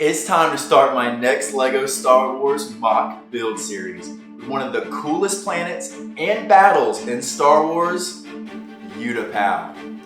It's time to start my next LEGO Star Wars mock build series with one of the coolest planets and battles in Star Wars, Utapau.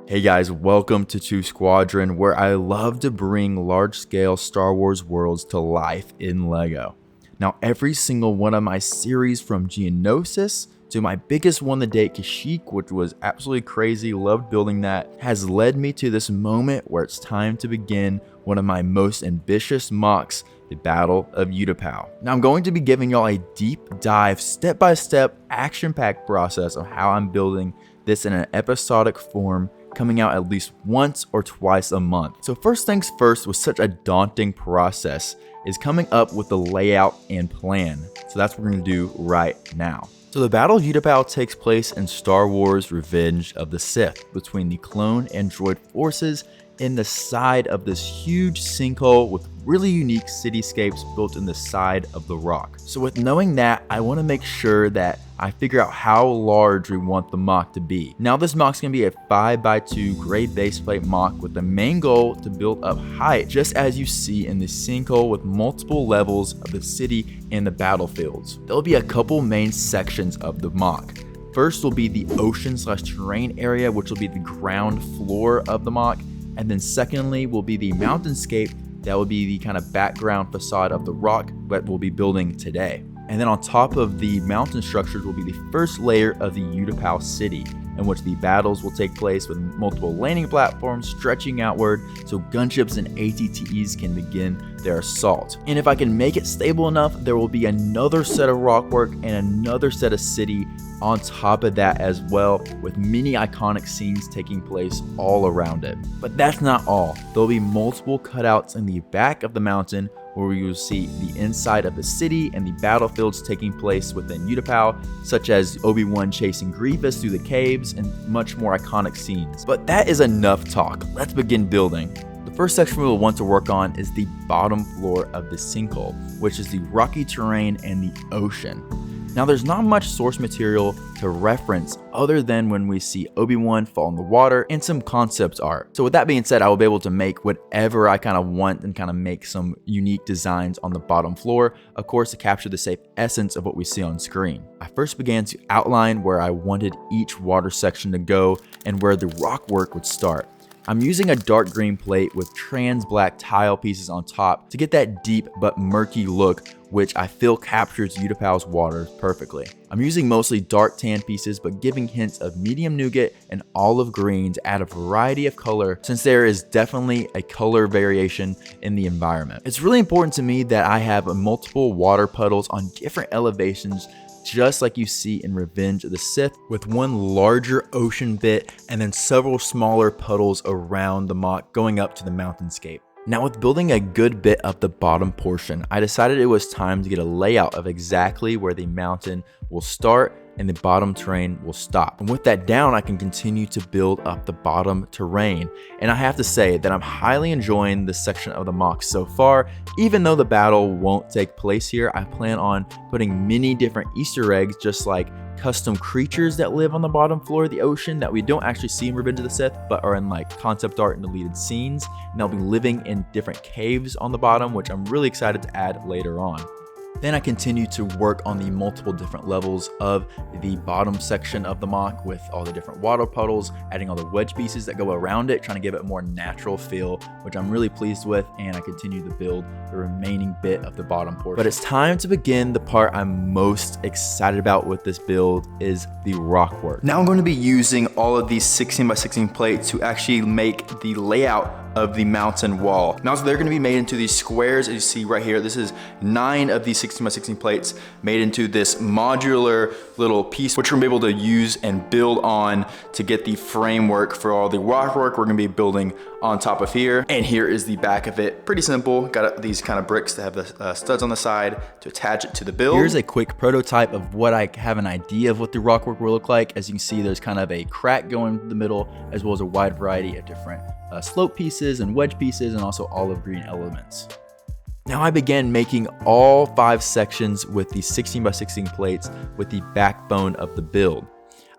Hey guys, welcome to Squadron, where I love to bring large-scale Star Wars worlds to life in LEGO. Now, every single one of my series, from Geonosis to my biggest one to date, Kashyyyk, which was absolutely crazy, loved building that, has led me to this moment where it's time to begin one of my most ambitious mocks, the Battle of Utapau. Now, I'm going to be giving y'all a deep dive, step-by-step, action-packed process of how I'm building this in an episodic form, coming out at least once or twice a month. So first things first, with such a daunting process, is coming up with the layout and plan. So that's what we're gonna do right now. So the Battle of Utapau takes place in Star Wars Revenge of the Sith, between the clone and droid forces in the side of this huge sinkhole with really unique cityscapes built in the side of the rock. So with knowing that, I want to make sure that I figure out how large we want the mock to be. Now this mock's gonna be a 5x2 gray baseplate mock with the main goal to build up height, just as you see in the sinkhole, with multiple levels of the city and the battlefields. There'll be a couple main sections of the mock. First will be the ocean/terrain area, which will be the ground floor of the mock. And then secondly will be the mountainscape. That will be the kind of background facade of the rock that we'll be building today. And then on top of the mountain structures will be the first layer of the Utapau City, in which the battles will take place with multiple landing platforms stretching outward so gunships and ATTEs can begin their assault. And if I can make it stable enough, there will be another set of rock work and another set of city on top of that as well, with many iconic scenes taking place all around it. But that's not all. There'll be multiple cutouts in the back of the mountain where we will see the inside of the city and the battlefields taking place within Utapau, such as Obi-Wan chasing Grievous through the caves and much more iconic scenes. But that is enough talk. Let's begin building. The first section we will want to work on is the bottom floor of the sinkhole, which is the rocky terrain and the ocean. Now there's not much source material to reference other than when we see Obi-Wan fall in the water and some concept art. So with that being said, I will be able to make whatever I kind of want and kind of make some unique designs on the bottom floor, of course, to capture the safe essence of what we see on screen. I first began to outline where I wanted each water section to go and where the rock work would start. I'm using a dark green plate with trans black tile pieces on top to get that deep but murky look, which I feel captures Utapau's waters perfectly. I'm using mostly dark tan pieces, but giving hints of medium nougat and olive green to add a variety of color, since there is definitely a color variation in the environment. It's really important to me that I have multiple water puddles on different elevations, just like you see in Revenge of the Sith, with one larger ocean bit and then several smaller puddles around the mock going up to the mountainscape. Now, with building a good bit of the bottom portion, I decided it was time to get a layout of exactly where the mountain will start and the bottom terrain will stop. And with that down, I can continue to build up the bottom terrain. And I have to say that I'm highly enjoying this section of the mock so far. Even though the battle won't take place here, I plan on putting many different Easter eggs, just like custom creatures that live on the bottom floor of the ocean that we don't actually see in Revenge of the Sith, but are in like concept art and deleted scenes. And they'll be living in different caves on the bottom, which I'm really excited to add later on. Then I continue to work on the multiple different levels of the bottom section of the mock, with all the different water puddles, adding all the wedge pieces that go around it, trying to give it a more natural feel, which I'm really pleased with, and I continue to build the remaining bit of the bottom portion. But it's time to begin the part I'm most excited about with this build, is the rock work. Now I'm going to be using all of these 16x16 plates to actually make the layout of the mountain wall. Now, so they're gonna be made into these squares, as you see right here. This is 9 of these 16 by 16 plates made into this modular little piece, which we're gonna be able to use and build on to get the framework for all the rock work we're gonna be building on top of here. And here is the back of it. Pretty simple. Got these kind of bricks that have the studs on the side to attach it to the build. Here's a quick prototype of what I have an idea of what the rock work will look like. As you can see, there's kind of a crack going in the middle, as well as a wide variety of different slope pieces and wedge pieces, and also olive green elements. Now I began making all 5 sections with the 16 by 16 plates with the backbone of the build.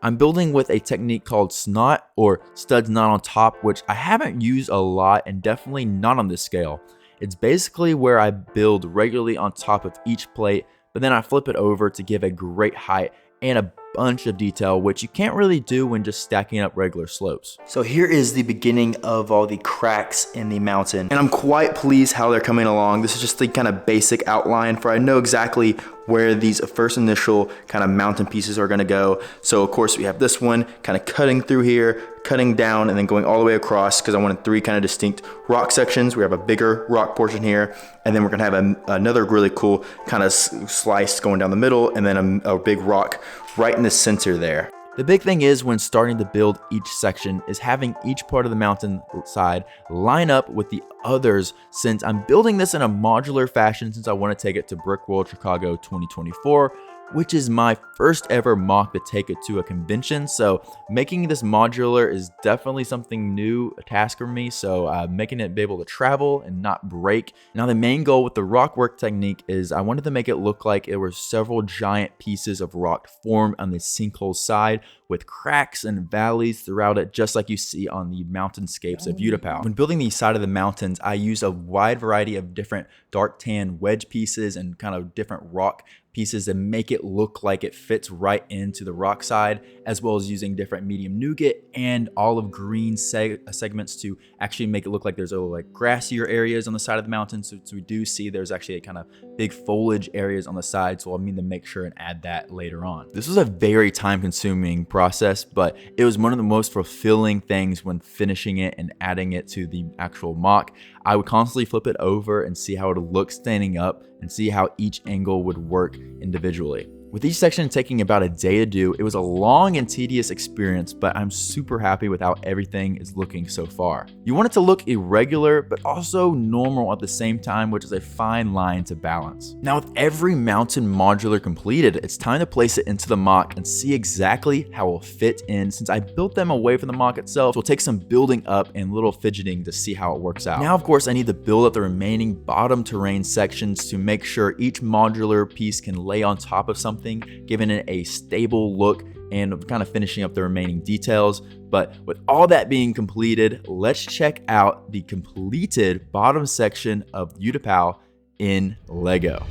I'm building with a technique called snot, or studs not on top, which I haven't used a lot and definitely not on this scale. It's basically where I build regularly on top of each plate, but then I flip it over to give a great height and a bunch of detail, which you can't really do when just stacking up regular slopes. So here is the beginning of all the cracks in the mountain, and I'm quite pleased how they're coming along. This is just the kind of basic outline for I know exactly where these first initial kind of mountain pieces are gonna go. So of course we have this one kind of cutting through here, cutting down, and then going all the way across, because I wanted 3 kind of distinct rock sections. We have a bigger rock portion here, and then we're gonna have another really cool kind of slice going down the middle, and then a big rock right in the center there. The big thing is when starting to build each section is having each part of the mountain side line up with the others, since I'm building this in a modular fashion, since I want to take it to Brick World Chicago 2024, which is my first ever mock to take it to a convention. So making this modular is definitely something new, a task for me. So making it be able to travel and not break. Now the main goal with the rock work technique is I wanted to make it look like it were several giant pieces of rock formed on the sinkhole side, with cracks and valleys throughout it, just like you see on the mountainscapes of Utapau. When building the side of the mountains, I use a wide variety of different dark tan wedge pieces and kind of different rock pieces that make it look like it fits right into the rock side, as well as using different medium nougat and olive green segments to actually make it look like there's like grassier areas on the side of the mountain. So we do see there's actually a kind of big foliage areas on the side. So I'll mean to make sure and add that later on. This was a very time consuming process, but it was one of the most fulfilling things when finishing it and adding it to the actual mock. I would constantly flip it over and see how it would look standing up and see how each angle would work individually. With each section taking about a day to do, it was a long and tedious experience, but I'm super happy with how everything is looking so far. You want it to look irregular, but also normal at the same time, which is a fine line to balance. Now with every mountain modular completed, it's time to place it into the mock and see exactly how it will fit in, since I built them away from the mock itself. So it'll take some building up and little fidgeting to see how it works out. Now, of course, I need to build up the remaining bottom terrain sections to make sure each modular piece can lay on top of something, giving it a stable look and kind of finishing up the remaining details. But with all that being completed, let's check out the completed bottom section of Utapau in Lego.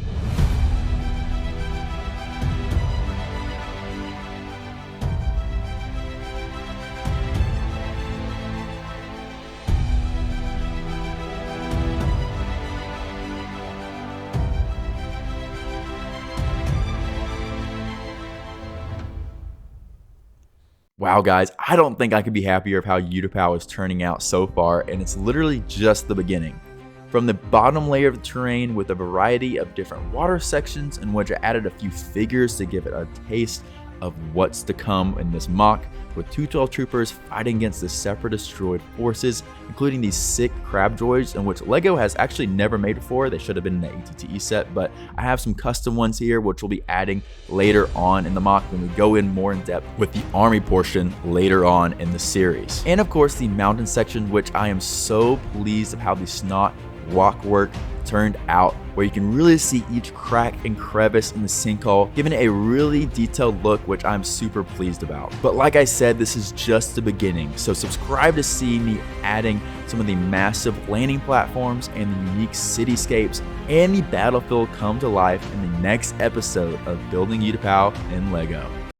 Wow guys, I don't think I could be happier of how Utapau is turning out so far, and it's literally just the beginning. From the bottom layer of the terrain with a variety of different water sections, in which I added a few figures to give it a taste of what's to come in this mock, with 212 troopers fighting against the separatist droid forces, including these sick crab droids, in which Lego has actually never made before. They should have been in the ATTE set, but I have some custom ones here, which we'll be adding later on in the mock when we go in more in depth with the army portion later on in the series. And of course, the mountain section, which I am so pleased of how the snot rock work turned out, where you can really see each crack and crevice in the sinkhole, giving it a really detailed look, which I'm super pleased about. But like I said, this is just the beginning, so subscribe to see me adding some of the massive landing platforms and the unique cityscapes and the battlefield come to life in the next episode of Building Utapau in Lego.